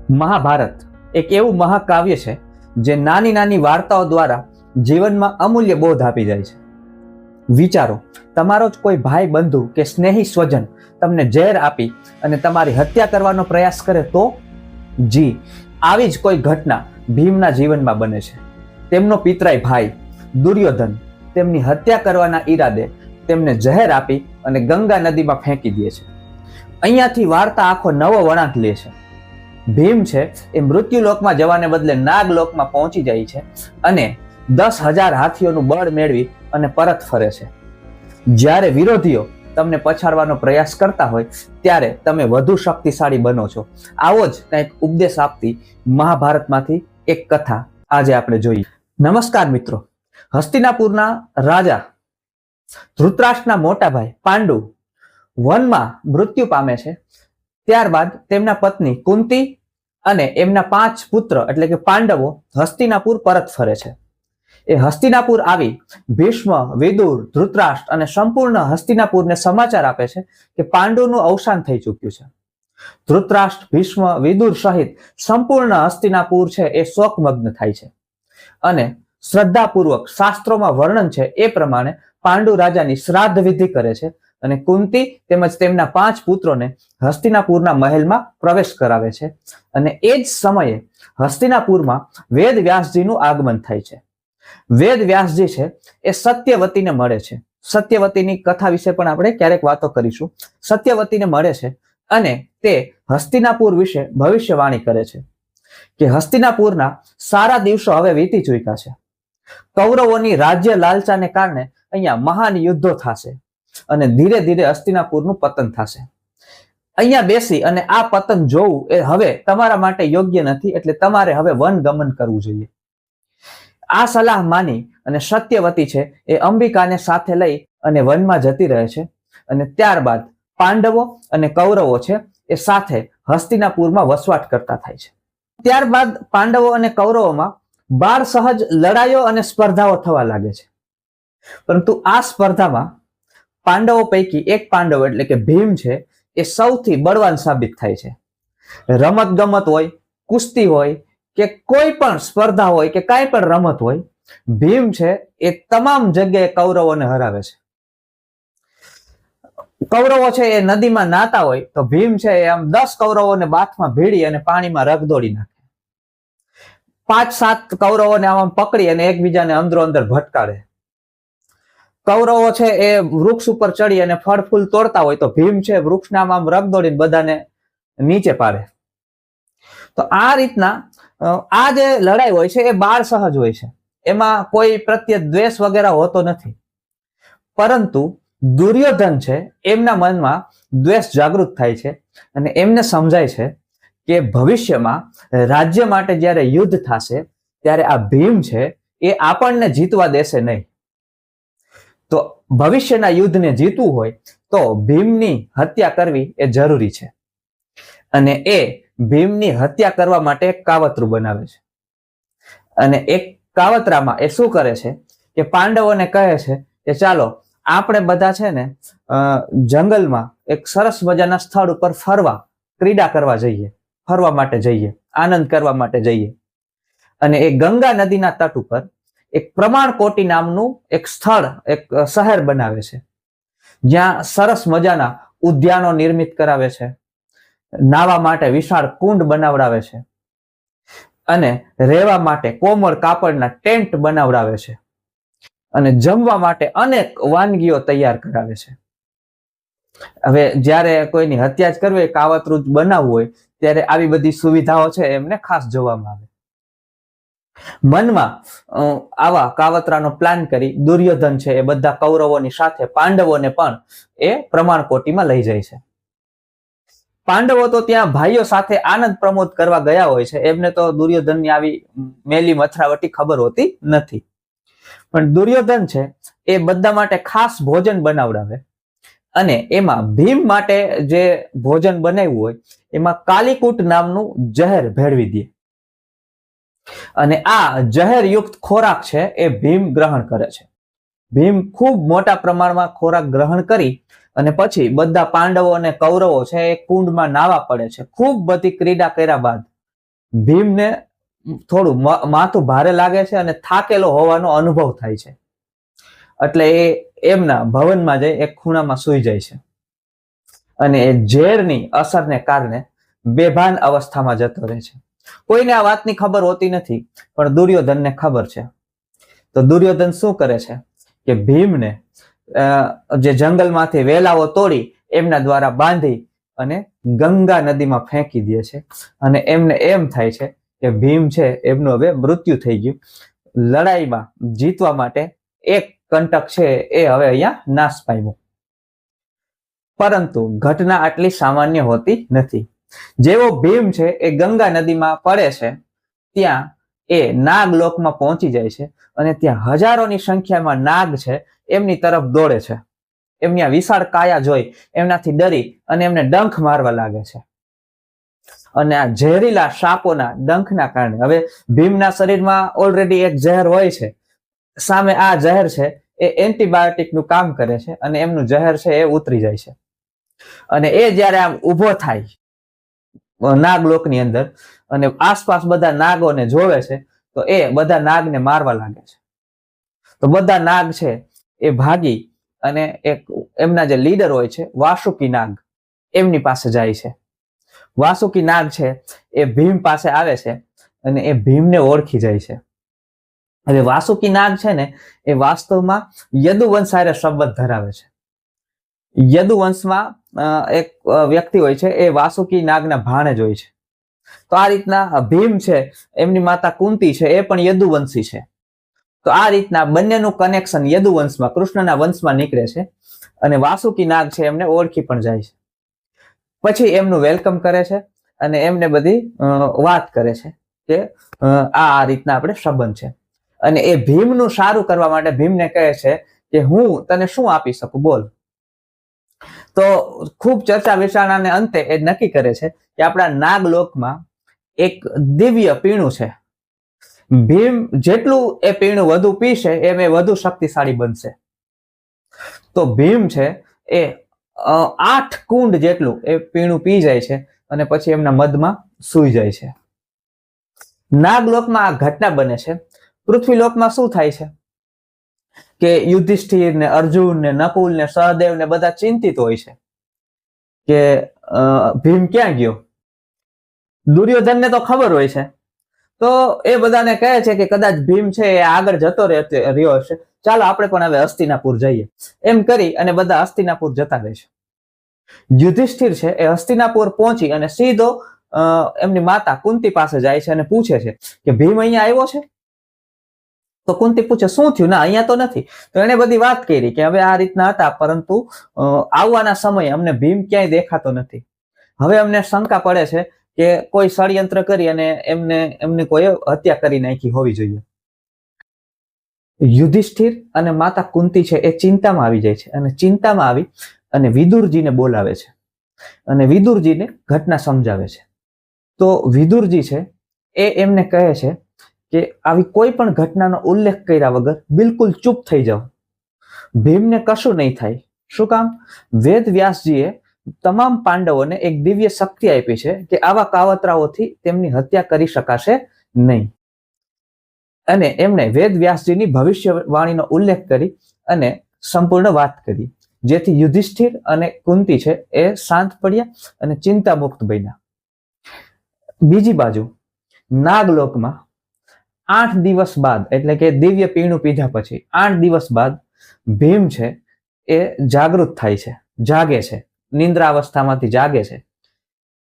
મહાભારત એક એવું મહાકાવ્ય છે જે નાની નાની વાર્તાઓ દ્વારા જીવનમાં અમૂલ્ય બોધ આપી જાય છે. વિચારો, તમારો જ કોઈ ભાઈ બંધુ કે સ્નેહી સ્વજન તમને ઝેર આપી અને તમારી હત્યા કરવાનો પ્રયાસ કરે તો? જી, આવી જ કોઈ ઘટના ભીમના જીવનમાં બને છે. તેમનો પિતરાઈ ભાઈ દુર્યોધન તેમની હત્યા કરવાના ઈરાદે તેમને ઝેર આપી અને ગંગા નદીમાં ફેંકી દે છે. અહીંયાથી વાર્તા આખો નવો વળાંક લે છે. ભીમ છે એ મૃત્યુલોકમાં જવાને બદલે નાગલોકમાં પહોંચી જાય છે અને 10,000 હાથીઓનું બળ મેળવી અને પરત ફરે છે. જ્યારે વિરોધીઓ તમને પછાડવાનો પ્રયાસ કરતા હોય ત્યારે તમે વધુ શક્તિશાળી બનો છો. આવો જ કંઈક ઉપદેશ આપતી મહાભારતમાંથી એક કથા આજે આપણે જોઈએ. નમસ્કાર મિત્રો. હસ્તિનાપુરના રાજા ધૃતરાષ્ટ્રના મોટા ભાઈ પાંડુ વનમાં મૃત્યુ પામે છે. ત્યારબાદ તેમના પત્ની કુંતી અને એમના 5 પુત્ર એટલે કે પાંડવો હસ્તિનાપુર પરત ફરે છે. એ હસ્તિનાપુર આવી ભીષ્મ, વિદુર, ધૃતરાષ્ટ્ર અને સંપૂર્ણ હસ્તિનાપુરને સમાચાર આપે છે કે પાંડુનું અવસાન થઈ ચૂક્યું છે. ધૃતરાષ્ટ્ર, ભીષ્મ, વિદુર સહિત સંપૂર્ણ હસ્તિનાપુર છે એ શોકમગ્ન થાય છે અને શ્રદ્ધાપૂર્વક શાસ્ત્રોમાં વર્ણન છે એ પ્રમાણે પાંડુ રાજાની શ્રાદ્ધ વિધિ કરે છે અને કુંતી તેમજ તેમના 5 પુત્રોને હસ્તિનાપુરના મહેલમાં પ્રવેશ કરાવે છે. અને એ જ સમયે હસ્તિનાપુરમાં વેદ વ્યાસજીનું આગમન થાય છે. વેદ વ્યાસજી છે એ સત્યવતીને મળે છે. સત્યવતીની કથા વિશે પણ આપણે ક્યારેક વાતો કરીશું. સત્યવતીને મળે છે અને તે હસ્તિનાપુર વિશે ભવિષ્યવાણી કરે છે કે હસ્તિનાપુરના સારા દિવસો હવે વીતી ચૂક્યા છે. કૌરવોની રાજ્ય લાલચાને કારણે અહીંયા મહાન યુદ્ધો થશે અને ધીરે ધીરે હસ્તિનાપુરનું પતન થશે. અહીંયા બેસી અને આ પતન જોવું એ હવે તમારા માટે યોગ્ય નથી, એટલે તમારે હવે વન ગમન કરવું જોઈએ. આ સલાહ માની અને સત્યવતી છે એ અંબિકાને સાથે લઈ અને વનમાં જતી રહે છે અને ત્યારબાદ પાંડવો અને કૌરવો છે એ સાથે હસ્તિનાપુરમાં વસવાટ કરતા થાય છે. ત્યારબાદ પાંડવો અને કૌરવોમાં બાળ સહજ લડાઈઓ અને સ્પર્ધાઓ થવા લાગે છે. પરંતુ આ સ્પર્ધામાં પાંડવો પૈકી એક પાંડવ એટલે કે ભીમ છે એ સૌથી બળવાન સાબિત થાય છે. રમત ગમત હોય, કુસ્તી હોય કે કોઈ પણ સ્પર્ધા હોય કે કાંઈ પણ રમત હોય, ભીમ છે એ તમામ જગ્યાએ કૌરવોને હરાવે છે. કૌરવો છે એ નદીમાં નાતા હોય તો ભીમ છે એ આમ 10 કૌરવોને બાથમાં ભીડી અને પાણીમાં રગદોડી નાખે. 5-7 કૌરવોને આમ પકડી અને એકબીજાને અંદરો અંદર ભટકાડે. કૌરવો છે એ વૃક્ષ ઉપર ચડી અને ફળ ફૂલ તોડતા હોય તો ભીમ છે વૃક્ષના આમ રગદોડીને બધાને નીચે પાડે. તો આ રીતના આ જે લડાઈ હોય છે એ બાળ સહજ હોય છે. એમાં કોઈ પ્રત્યે દ્વેષ વગેરે હોતો નથી. પરંતુ દુર્યોધન છે એમના મનમાં દ્વેષ જાગૃત થાય છે અને એમને સમજાય છે કે ભવિષ્યમાં રાજ્ય માટે જ્યારે યુદ્ધ થશે ત્યારે આ ભીમ છે એ આપણને જીતવા દેશે નહીં. તો ભવિષ્યના યુદ્ધને જીતવું હોય તો ભીમની હત્યા કરવી એ જરૂરી છે. અને એ ભીમની હત્યા કરવા માટે એક કાવતરું બનાવે છે. અને એક કાવતરામાં એ શું કરે છે કે પાંડવોને કહે છે કે ચાલો આપણે બધા છે ને જંગલમાં એક સરસ મજાના સ્થળ ઉપર ક્રીડા કરવા જઈએ, ફરવા માટે જઈએ, આનંદ કરવા માટે જઈએ. અને એ ગંગા નદીના તટ ઉપર એક પ્રમાણકોટી નામનું એક સ્થળ, એક શહેર બનાવે છે જ્યાં સરસ મજાના ઉદ્યાનો નિર્મિત કરાવે છે, નાવા માટે વિશાળ કુંડ બનાવડાવે છે અને રહેવા માટે કોમળ કાપડના ટેન્ટ બનાવડાવે છે અને જમવા માટે અનેક વાનગીઓ તૈયાર કરાવે છે. હવે જ્યારે કોઈની હત્યા જ કરવી હોય, કાવતરું જ બનાવવું હોય ત્યારે આવી બધી સુવિધાઓ છે એમને ખાસ જોવામાં આવે. મનમાં આવા કાવતરાનો પ્લાન કરી દુર્યોધન છે એ બધા કૌરવોની સાથે પાંડવોને પણ એ પ્રમાણકોટીમાં લઈ જાય છે. પાંડવો તો ત્યાં ભાઈઓ સાથે આનંદ પ્રમોદ કરવા ગયા હોય છે. એમને તો દુર્યોધનની આવી મેલી મથરાવટી ખબર હોતી નથી. પણ દુર્યોધન છે એ બધા માટે ખાસ ભોજન બનાવડાવે અને એમાં ભીમ માટે જે ભોજન બનાવ્યું હોય એમાં કાલીકૂટ નામનું ઝેર ભેળવી દે અને આ ઝેરયુક્ત ખોરાક છે એ ભીમ ગ્રહણ કરે છે. ભીમ ખૂબ મોટા પ્રમાણમાં ખોરાક ગ્રહણ કરી અને પછી બધા પાંડવો અને કૌરવો છે એ કુંડમાં નાવા પડે છે. ખૂબ બધી ક્રીડા કર્યા બાદ ભીમને થોડું માથું ભારે લાગે છે અને થાકેલો હોવાનો અનુભવ થાય છે. એટલે એ એમના ભવનમાં જઈ એક ખૂણામાં સૂઈ જાય છે અને એ ઝેરની અસરને કારણે બેભાન અવસ્થામાં જતો રહે છે. કોઈને આ વાતની ખબર હોતી નથી, પણ દુર્યોધનને ખબર છે. તો દુર્યોધન શું કરે છે કે ભીમને જે જંગલમાંથી વેલાઓ તોડી એમના દ્વારા બાંધી અને ગંગા નદીમાં ફેંકી દે છે. અને એમને એમ થાય છે કે ભીમ છે એમનું હવે મૃત્યુ થઈ ગયું. લડાઈમાં જીતવા માટે એક કંટક છે એ હવે અહીંયા નાશ પામ્યો. પરંતુ ઘટના આટલી સામાન્ય હોતી નથી. જેવો ભીમ છે એ ગંગા નદીમાં પડે છે, ત્યાં એ નાગલોકમાં પહોંચી જાય છે અને ત્યાં હજારોની સંખ્યામાં નાગ છે એમની તરફ દોડે છે. એમની આ વિશાળ કાયા જોઈ એમનાથી ડરી અને એમને ડંખ મારવા લાગે છે. અને આ ઝેરીલા સાપોના ડંખના કારણે હવે ભીમના શરીરમાં ઓલરેડી એક ઝેર હોય છે, સામે આ ઝેર છે એ એન્ટીબાયોટિકનું કામ કરે છે અને એમનું ઝેર છે એ ઉતરી જાય છે. અને એ જ્યારે આમ ઊભો થાય નાગલોકની અંદર અને આસપાસ બધા નાગોને જોવે છે, તો એ બધા નાગને મારવા લાગે છે. તો બધા નાગ છે એ ભાગી અને એક એમના જે લીડર હોય છે વાસુકી નાગ એમની પાસે જાય છે. વાસુકી નાગ છે એ ભીમ પાસે આવે છે અને એ ભીમને ઓળખી જાય છે. હવે વાસુકી નાગ છે ને એ વાસ્તવમાં યદુવંશ સાથે સંબંધ ધરાવે છે. યદુવંશમાં એક વ્યક્તિ હોય છે એ વાસુકી નાગના ભાણેજ હોય છે. તો આ રીતના ભીમ છે એમની માતા કુંતી છે એ પણ યદુવંશી છે. તો આ રીતના બંનેનું કનેક્શન યદુવંશમાં કૃષ્ણના વંશમાં નીકળે છે અને વાસુકી નાગ છે એમને ઓળખી પણ જાય છે. પછી એમનું વેલકમ કરે છે અને એમને બધી વાત કરે છે કે આ રીતના આપણે સંબંધ છે. અને એ ભીમનું સારું કરવા માટે ભીમને કહે છે કે હું તને શું આપી શકું, બોલ. તો ખૂબ ચર્ચા વિચારણાને અંતે એ નક્કી કરે છે કે આપણા નાગલોકમાં એક દિવ્ય પીણું છે. ભીમ જેટલું એ પીણું વધુ પીશે એમ એ વધુ શક્તિશાળી બનશે. તો ભીમ છે એ 8 કુંડ જેટલું એ પીણું પી જાય છે અને પછી એમના મધમાં સૂઈ જાય છે. નાગલોકમાં આ ઘટના બને છે. પૃથ્વીલોકમાં શું થાય છે કે યુધિષ્ઠિર ને અર્જુન ને નકુલ ને સહદેવ ને બધા ચિંતિત હોય છે કે ભીમ ક્યાં ગયો. દુર્યોધનને તો ખબર હોય છે, તો એ બધાને કહે છે કે કદાચ ભીમ છે એ આગળ જતો રહ્યો હશે, ચાલો આપણે પણ હવે હસ્તિનાપુર જઈએ. એમ કરી અને બધા હસ્તિનાપુર જતા રહે છે. યુધિષ્ઠિર છે એ હસ્તિનાપુર પહોંચી અને સીધો એમની માતા કુંતી પાસે જાય છે અને પૂછે છે કે ભીમ અહીંયા આવ્યો છે. તો કુંતી પૂછે શું થયું, ના અહીંયા તો નથી. તો એને બધી વાત કરી કે હવે આ રીતના હતા, પરંતુ આવવાના સમયે અમને ભીમ ક્યાંય દેખાતો નથી. હવે અમને શંકા પડે છે કે કોઈ ષડયંત્ર કરી અને એમને કોઈ હત્યા કરી નાખી હોવી જોઈએ. યુધિષ્ઠિર અને માતા કુંતી છે એ ચિંતામાં આવી જાય છે અને ચિંતામાં આવી અને વિદુરજીને બોલાવે છે અને વિદુરજીને ઘટના સમજાવે છે. તો વિદુરજી છે એ એમને કહે છે કે આવી કોઈ પણ ઘટનાનો ઉલ્લેખ કર્યા વગર બિલકુલ ચૂપ થઈ જાઓ. ભીમને કશું નહીં થાય. શું કામ? વેદ વ્યાસજીએ તમામ પાંડવોને એક દિવ્ય શક્તિ આપી છે કે આવા કાવતરાઓથી તેમની હત્યા કરી શકાશે નહીં. અને એમણે વેદ વ્યાસજીની ભવિષ્યવાણીનો ઉલ્લેખ કરી અને સંપૂર્ણ વાત કરી, જેથી યુધિષ્ઠિર અને કુંતી છે એ શાંત પડ્યા અને ચિંતા મુક્ત બન્યા. બીજી બાજુ નાગલોકમાં 8 દિવસ બાદ, એટલે કે દિવ્ય પીણું પીધા પછી 8 દિવસ બાદ ભીમ છે એ જાગૃત થાય છે, જાગે છે, નિંદ્રા અવસ્થામાંથી જાગે છે.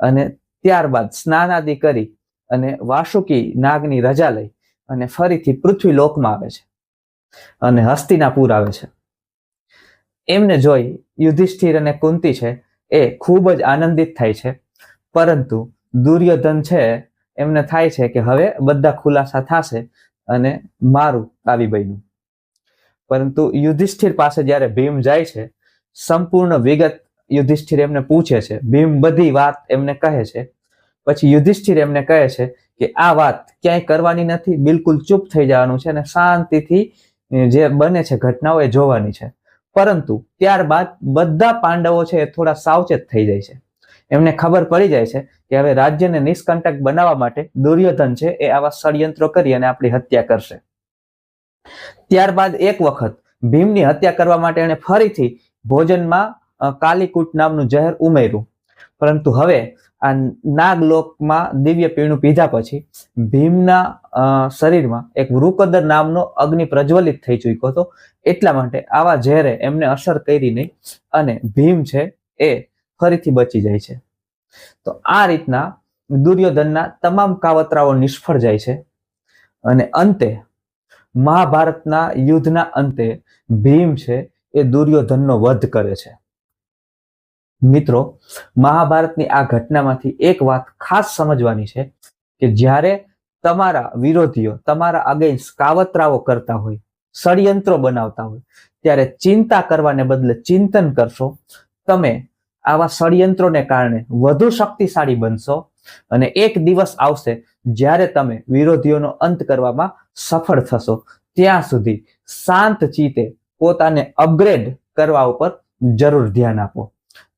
અને ત્યારબાદ સ્નાનાદિ કરી અને વાસુકી નાગની રજા લઈ અને ફરીથી પૃથ્વી લોકમાં આવે છે અને હસ્તિનાપુર આવે છે. એમને જોઈ યુધિષ્ઠિર અને કુંતી છે એ ખૂબ જ આનંદિત થાય છે. પરંતુ દુર્યોધન છે એમને થાય છે કે હવે બધા ખુલાસા થશે અને મારું આવી બન્યું. પરંતુ યુધિષ્ઠિર પાસે જ્યારે ભીમ જાય છે, સંપૂર્ણ વિગત યુધિષ્ઠિર એમને પૂછે છે. ભીમ બધી વાત એમને કહે છે. પછી યુધિષ્ઠિર એમને કહે છે કે આ વાત ક્યાંય કરવાની નથી, બિલકુલ ચૂપ થઈ જવાનું છે અને શાંતિથી જે બને છે ઘટનાઓ એ જોવાની છે. પરંતુ ત્યારબાદ બધા પાંડવો છે એ થોડા સાવચેત થઈ જાય છે. એમને ખબર પડી જાય છે કે હવે રાજ્યને નિષ્કંટક બનાવવા માટે દુર્યોધન છે એ આવા ષડયંત્રો કરી અને આપણી હત્યા કરશે. ત્યારબાદ એક વખત ભીમની હત્યા કરવા માટે એણે ફરીથી ભોજનમાં કાલીકૂટ નામનું ઝેર ઉમેર્યું, પરંતુ હવે આ નાગલોકમાં દિવ્ય પીણું પીધા પછી ભીમના શરીરમાં એક વૃકોદર નામનો અગ્નિ પ્રજ્વલિત થઈ ચૂક્યો હતો. એટલા માટે આવા ઝેરે એમને અસર કરી નહીં અને ભીમ છે એ ફરીથી બચી જાય છે. તો આ રીતના દુર્યોધનના તમામ કાવતરાઓ નિષ્ફળ જાય છે અને અંતે મહાભારતના યુદ્ધના અંતે ભીમ છે એ દુર્યોધનનો વધ કરે છે. મિત્રો, મહાભારતની આ ઘટનામાંથી એક વાત ખાસ સમજવાની છે કે જ્યારે તમારા વિરોધીઓ તમારા અગેન્સ્ટ કાવતરાઓ કરતા હોય, ષડયંત્રો બનાવતા હોય, ત્યારે ચિંતા કરવાને બદલે ચિંતન કરશો. તમે આવા ષડયંત્રોને કારણે વધુ શક્તિશાળી બનશો અને એક દિવસ આવશે જ્યારે તમે વિરોધીઓનો અંત કરવામાં સફળ થશો. ત્યાં સુધી શાંત ચિત્તે પોતાને અપગ્રેડ કરવા ઉપર જરૂર ધ્યાન આપો.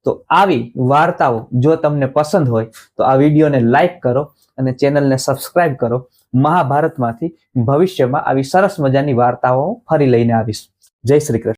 તો આવી વાર્તાઓ જો તમને પસંદ હોય તો આ વિડીયોને લાઈક કરો અને ચેનલને સબસ્ક્રાઇબ કરો. મહાભારતમાંથી ભવિષ્યમાં આવી સરસ મજાની વાર્તાઓ ફરી લઈને આવીશ. જય શ્રી કૃષ્ણ.